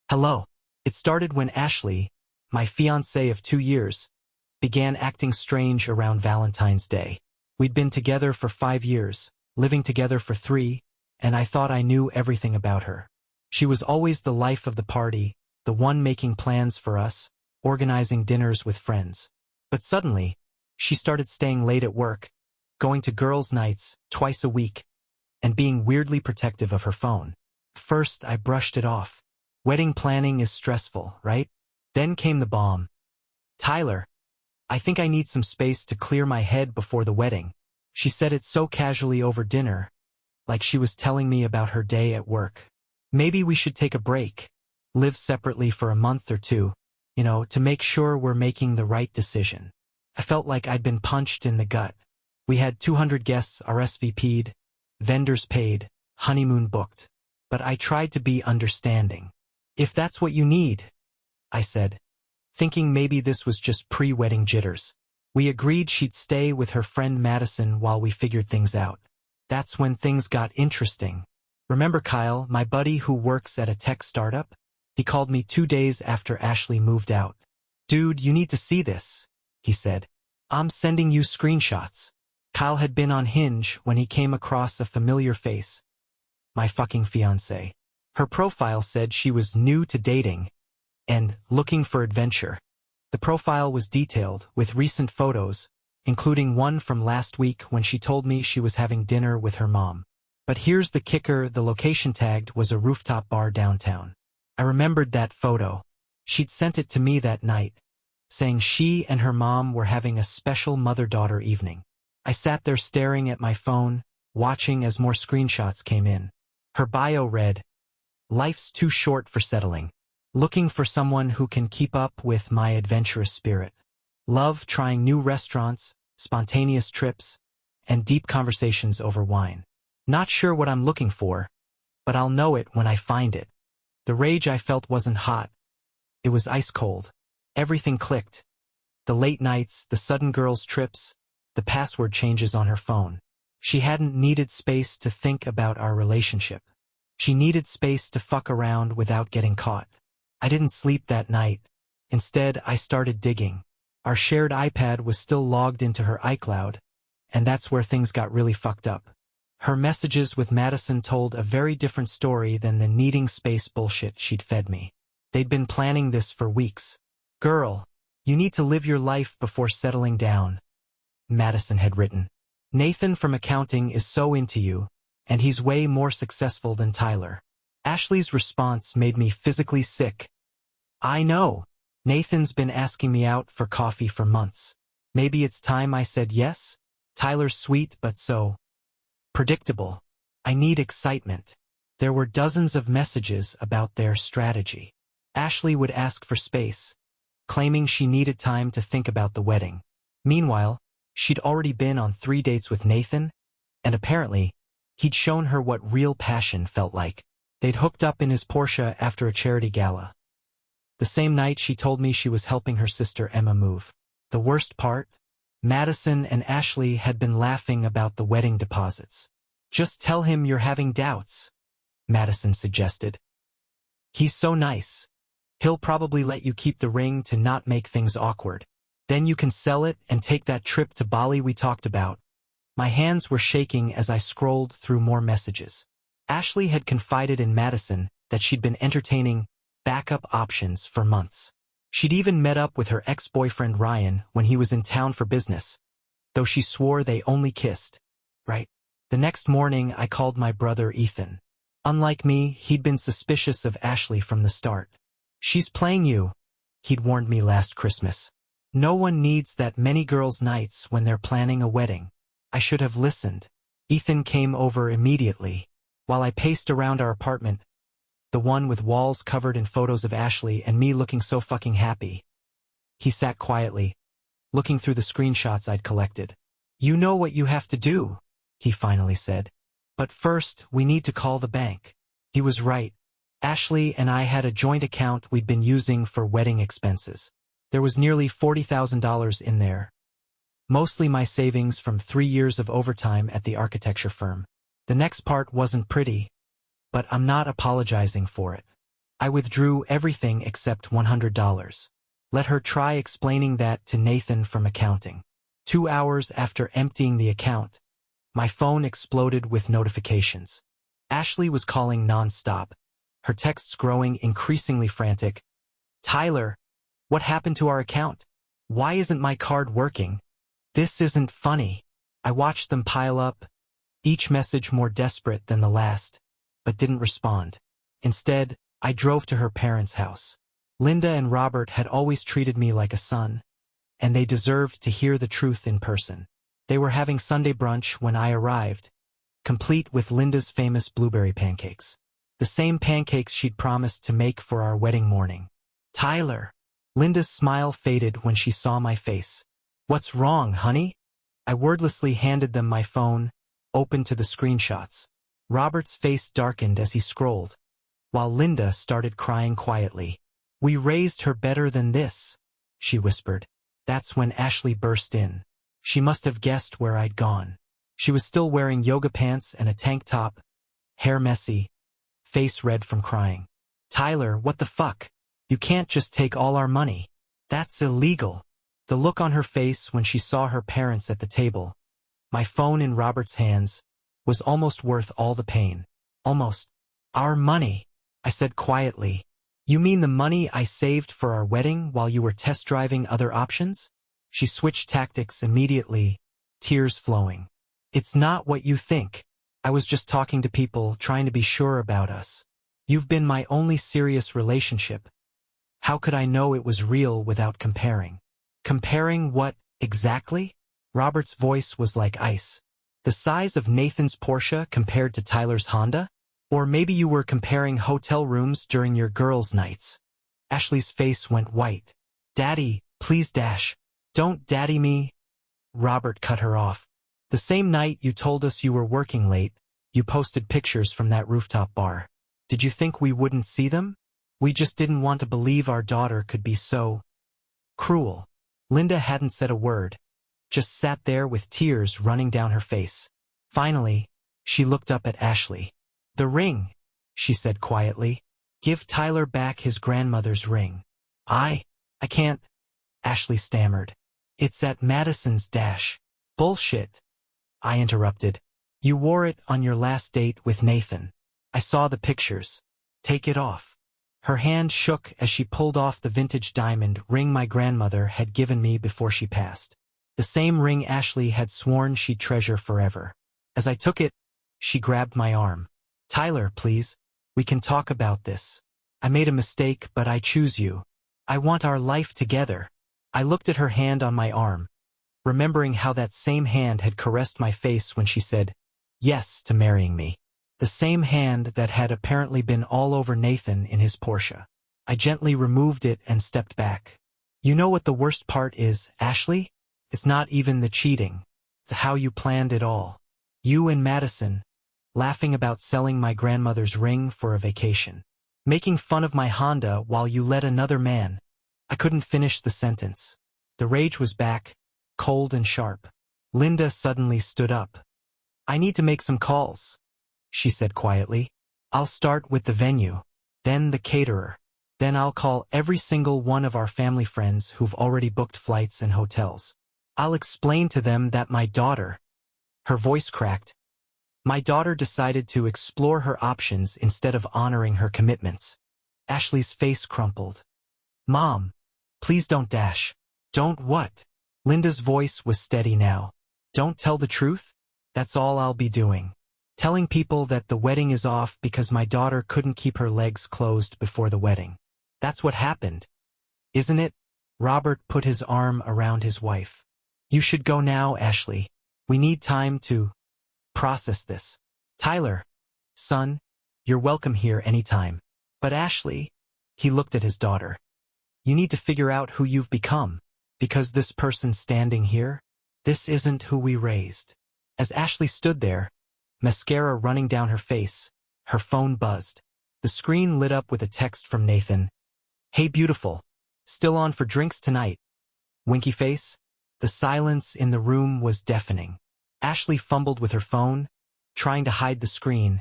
Hello. It started when Ashley, my fiancée of 2 years, began acting strange around Valentine's Day. We'd been together for 5 years, living together for 3, and I thought I knew everything about her. She was always the life of the party, the one making plans for us, organizing dinners with friends. But suddenly, she started staying late at work, going to girls' nights twice a week, and being weirdly protective of her phone. First, I brushed it off. Wedding planning is stressful, right? Then came the bomb. Tyler, I think I need some space to clear my head before the wedding. She said it so casually over dinner, like she was telling me about her day at work. Maybe we should take a break, live separately for a month or 2, to make sure we're making the right decision. I felt like I'd been punched in the gut. We had 200 guests RSVP'd, vendors paid, honeymoon booked. But I tried to be understanding. If that's what you need, I said, thinking maybe this was just pre-wedding jitters. We agreed she'd stay with her friend Madison while we figured things out. That's when things got interesting. Remember Kyle, my buddy who works at a tech startup? He called me 2 days after Ashley moved out. Dude, you need to see this, he said. I'm sending you screenshots. Kyle had been on Hinge when he came across a familiar face. My fucking fiancée. Her profile said she was new to dating and looking for adventure. The profile was detailed with recent photos, including one from last week when she told me she was having dinner with her mom. But here's the kicker, the location tagged was a rooftop bar downtown. I remembered that photo. She'd sent it to me that night, saying she and her mom were having a special mother-daughter evening. I sat there staring at my phone, watching as more screenshots came in. Her bio read, "Life's too short for settling. Looking for someone who can keep up with my adventurous spirit. Love trying new restaurants, spontaneous trips, and deep conversations over wine. Not sure what I'm looking for, but I'll know it when I find it." The rage I felt wasn't hot. It was ice cold. Everything clicked. The late nights, the sudden girls' trips, the password changes on her phone. She hadn't needed space to think about our relationship. She needed space to fuck around without getting caught. I didn't sleep that night. Instead, I started digging. Our shared iPad was still logged into her iCloud, and that's where things got really fucked up. Her messages with Madison told a very different story than the needing space bullshit she'd fed me. They'd been planning this for weeks. "Girl, you need to live your life before settling down," Madison had written. "Nathan from accounting is so into you, and he's way more successful than Tyler." Ashley's response made me physically sick. "I know. Nathan's been asking me out for coffee for months. Maybe it's time I said yes? Tyler's sweet but so predictable. I need excitement." There were dozens of messages about their strategy. Ashley would ask for space, claiming she needed time to think about the wedding. Meanwhile, she'd already been on 3 dates with Nathan, and apparently, he'd shown her what real passion felt like. They'd hooked up in his Porsche after a charity gala. The same night she told me she was helping her sister Emma move. The worst part? Madison and Ashley had been laughing about the wedding deposits. "Just tell him you're having doubts," Madison suggested. "He's so nice. He'll probably let you keep the ring to not make things awkward. Then you can sell it and take that trip to Bali we talked about." My hands were shaking as I scrolled through more messages. Ashley had confided in Madison that she'd been entertaining backup options for months. She'd even met up with her ex-boyfriend Ryan when he was in town for business, though she swore they only kissed. Right. The next morning I called my brother Ethan. Unlike me, he'd been suspicious of Ashley from the start. "She's playing you," he'd warned me last Christmas. "No one needs that many girls' nights when they're planning a wedding." I should have listened. Ethan came over immediately. While I paced around our apartment, the one with walls covered in photos of Ashley and me looking so fucking happy, he sat quietly, looking through the screenshots I'd collected. "You know what you have to do," he finally said. "But first, we need to call the bank." He was right. Ashley and I had a joint account we'd been using for wedding expenses. There was nearly $40,000 in there. Mostly my savings from 3 years of overtime at the architecture firm. The next part wasn't pretty, but I'm not apologizing for it. I withdrew everything except $100. Let her try explaining that to Nathan from accounting. 2 hours after emptying the account, my phone exploded with notifications. Ashley was calling non-stop, her texts growing increasingly frantic. Tyler, what happened to our account? Why isn't my card working? This isn't funny. I watched them pile up, each message more desperate than the last, but didn't respond. Instead, I drove to her parents' house. Linda and Robert had always treated me like a son, and they deserved to hear the truth in person. They were having Sunday brunch when I arrived, complete with Linda's famous blueberry pancakes. The same pancakes she'd promised to make for our wedding morning. Tyler. Linda's smile faded when she saw my face. What's wrong, honey? I wordlessly handed them my phone, open to the screenshots. Robert's face darkened as he scrolled, while Linda started crying quietly. We raised her better than this, she whispered. That's when Ashley burst in. She must have guessed where I'd gone. She was still wearing yoga pants and a tank top, hair messy, face red from crying. Tyler, what the fuck? You can't just take all our money. That's illegal. The look on her face when she saw her parents at the table, my phone in Robert's hands, was almost worth all the pain. Almost. Our money, I said quietly. You mean the money I saved for our wedding while you were test driving other options? She switched tactics immediately, tears flowing. It's not what you think. I was just talking to people, trying to be sure about us. You've been my only serious relationship. How could I know it was real without comparing? Comparing what, exactly? Robert's voice was like ice. The size of Nathan's Porsche compared to Tyler's Honda? Or maybe you were comparing hotel rooms during your girls' nights. Ashley's face went white. Daddy, please dash. Don't daddy me. Robert cut her off. The same night you told us you were working late, you posted pictures from that rooftop bar. Did you think we wouldn't see them? We just didn't want to believe our daughter could be so cruel. Linda hadn't said a word, just sat there with tears running down her face. Finally, she looked up at Ashley. The ring, she said quietly. Give Tyler back his grandmother's ring. I can't, Ashley stammered. It's at Madison's dash. Bullshit, I interrupted. You wore it on your last date with Nathan. I saw the pictures. Take it off. Her hand shook as she pulled off the vintage diamond ring my grandmother had given me before she passed. The same ring Ashley had sworn she'd treasure forever. As I took it, she grabbed my arm. Tyler, please. We can talk about this. I made a mistake, but I choose you. I want our life together. I looked at her hand on my arm, remembering how that same hand had caressed my face when she said yes to marrying me. The same hand that had apparently been all over Nathan in his Porsche. I gently removed it and stepped back. You know what the worst part is, Ashley? It's not even the cheating. It's how you planned it all. You and Madison, laughing about selling my grandmother's ring for a vacation. Making fun of my Honda while you let another man. I couldn't finish the sentence. The rage was back, cold and sharp. Linda suddenly stood up. I need to make some calls, she said quietly. I'll start with the venue, then the caterer. Then I'll call every single one of our family friends who've already booked flights and hotels. I'll explain to them that my daughter, her voice cracked, my daughter decided to explore her options instead of honoring her commitments. Ashley's face crumpled. Mom, please don't dash. Don't what? Linda's voice was steady now. Don't tell the truth? That's all I'll be doing. Telling people that the wedding is off because my daughter couldn't keep her legs closed before the wedding. That's what happened, isn't it? Robert put his arm around his wife. You should go now, Ashley. We need time to process this. Tyler, son, you're welcome here anytime. But Ashley, he looked at his daughter. You need to figure out who you've become. Because this person standing here, this isn't who we raised. As Ashley stood there, mascara running down her face, her phone buzzed. The screen lit up with a text from Nathan. Hey beautiful, still on for drinks tonight? Winky face? The silence in the room was deafening. Ashley fumbled with her phone, trying to hide the screen,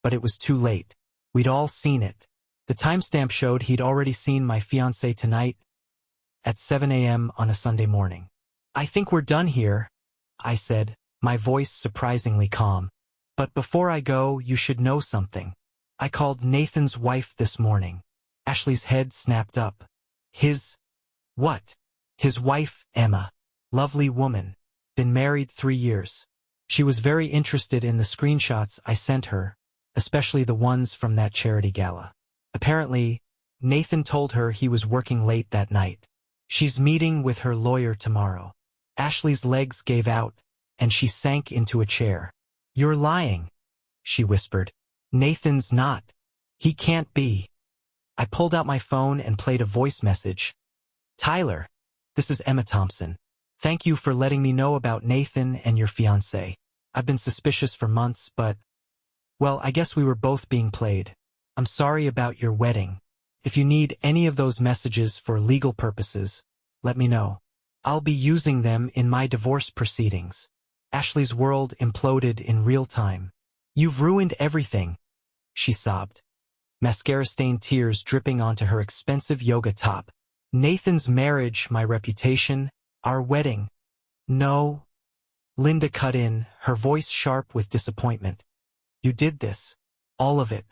but it was too late. We'd all seen it. The timestamp showed he'd already seen my fiancée tonight at 7 a.m. on a Sunday morning. "I think we're done here," I said, my voice surprisingly calm. "But before I go, you should know something. I called Nathan's wife this morning." Ashley's head snapped up. "His what?" "His wife, Emma. Lovely woman. Been married 3 years. She was very interested in the screenshots I sent her, especially the ones from that charity gala. Apparently, Nathan told her he was working late that night. She's meeting with her lawyer tomorrow." Ashley's legs gave out, and she sank into a chair. "You're lying," she whispered. "Nathan's not. He can't be." I pulled out my phone and played a voice message. "Tyler, this is Emma Thompson. Thank you for letting me know about Nathan and your fiancé. I've been suspicious for months, but, well, I guess we were both being played. I'm sorry about your wedding. If you need any of those messages for legal purposes, let me know. I'll be using them in my divorce proceedings." Ashley's world imploded in real time. "You've ruined everything," she sobbed, mascara-stained tears dripping onto her expensive yoga top. "Nathan's marriage, my reputation, our wedding." "No," Linda cut in, her voice sharp with disappointment. "You did this. All of it.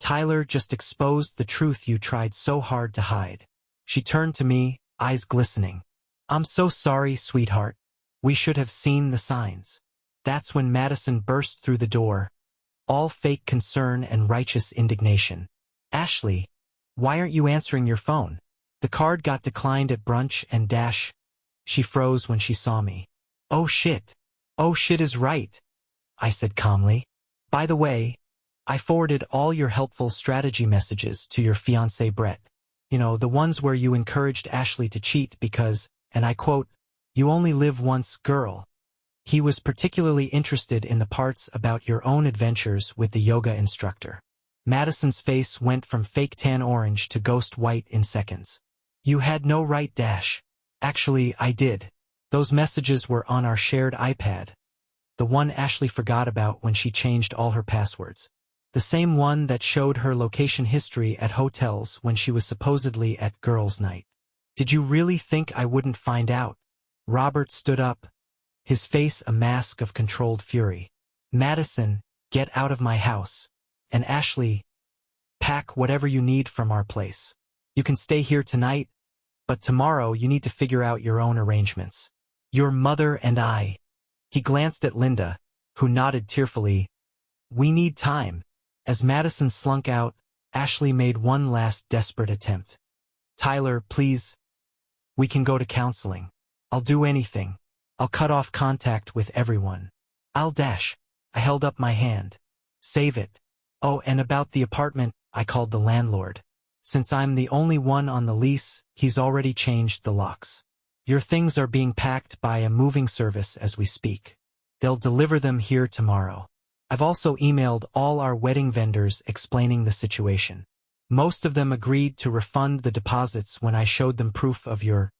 Tyler just exposed the truth you tried so hard to hide." She turned to me, eyes glistening. "I'm so sorry, sweetheart. We should have seen the signs." That's when Madison burst through the door, all fake concern and righteous indignation. "Ashley, why aren't you answering your phone? The card got declined at brunch and dash." She froze when she saw me. "Oh shit. Oh shit is right," I said calmly. "By the way, I forwarded all your helpful strategy messages to your fiancé Brett. You know, the ones where you encouraged Ashley to cheat because, and I quote, 'You only live once, girl.' He was particularly interested in the parts about your own adventures with the yoga instructor." Madison's face went from fake tan orange to ghost white in seconds. "You had no right dash." "Actually, I did. Those messages were on our shared iPad. The one Ashley forgot about when she changed all her passwords. The same one that showed her location history at hotels when she was supposedly at girls' night. Did you really think I wouldn't find out?" Robert stood up, his face a mask of controlled fury. "Madison, get out of my house. And Ashley, pack whatever you need from our place. You can stay here tonight, but tomorrow you need to figure out your own arrangements. Your mother and I." He glanced at Linda, who nodded tearfully. "We need time." As Madison slunk out, Ashley made one last desperate attempt. "Tyler, please. We can go to counseling. I'll do anything. I'll cut off contact with everyone. I'll dash." I held up my hand. "Save it. Oh, and about the apartment," I called the landlord. "Since I'm the only one on the lease, he's already changed the locks. Your things are being packed by a moving service as we speak. They'll deliver them here tomorrow. I've also emailed all our wedding vendors explaining the situation. Most of them agreed to refund the deposits when I showed them proof of your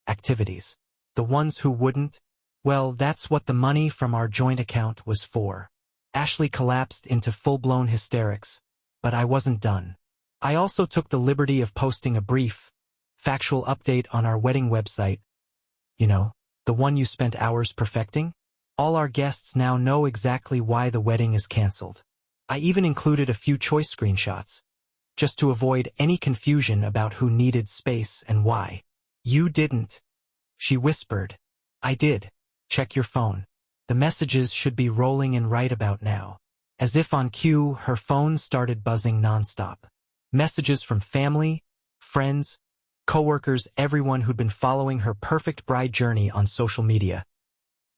activities. The ones who wouldn't, well, that's what the money from our joint account was for." Ashley collapsed into full-blown hysterics, but I wasn't done. I also took the liberty of posting a brief, factual update on our wedding website. You know, the one you spent hours perfecting? All our guests now know exactly why the wedding is canceled. I even included a few choice screenshots, just to avoid any confusion about who needed space and why. "You didn't," she whispered. "I did. Check your phone. The messages should be rolling in right about now." As if on cue, her phone started buzzing nonstop. Messages from family, friends, coworkers, everyone who'd been following her perfect bride journey on social media.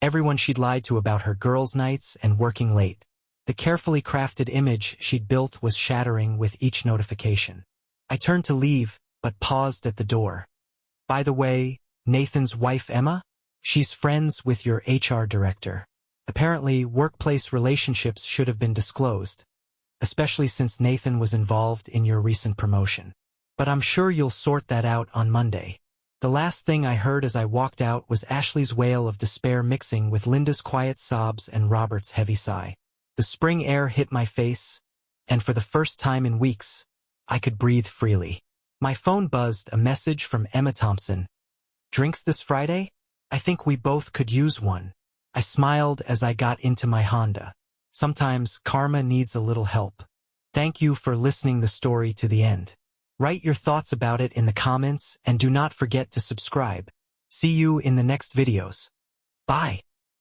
Everyone she'd lied to about her girls' nights and working late. The carefully crafted image she'd built was shattering with each notification. I turned to leave, but paused at the door. "By the way, Nathan's wife Emma? She's friends with your HR director. Apparently, workplace relationships should have been disclosed, especially since Nathan was involved in your recent promotion. But I'm sure you'll sort that out on Monday." The last thing I heard as I walked out was Ashley's wail of despair mixing with Linda's quiet sobs and Robert's heavy sigh. The spring air hit my face, and for the first time in weeks, I could breathe freely. My phone buzzed, a message from Emma Thompson. Drinks this Friday? I think we both could use one. I smiled as I got into my Honda. Sometimes karma needs a little help. Thank you for listening the story to the end. Write your thoughts about it in the comments and do not forget to subscribe. See you in the next videos. Bye.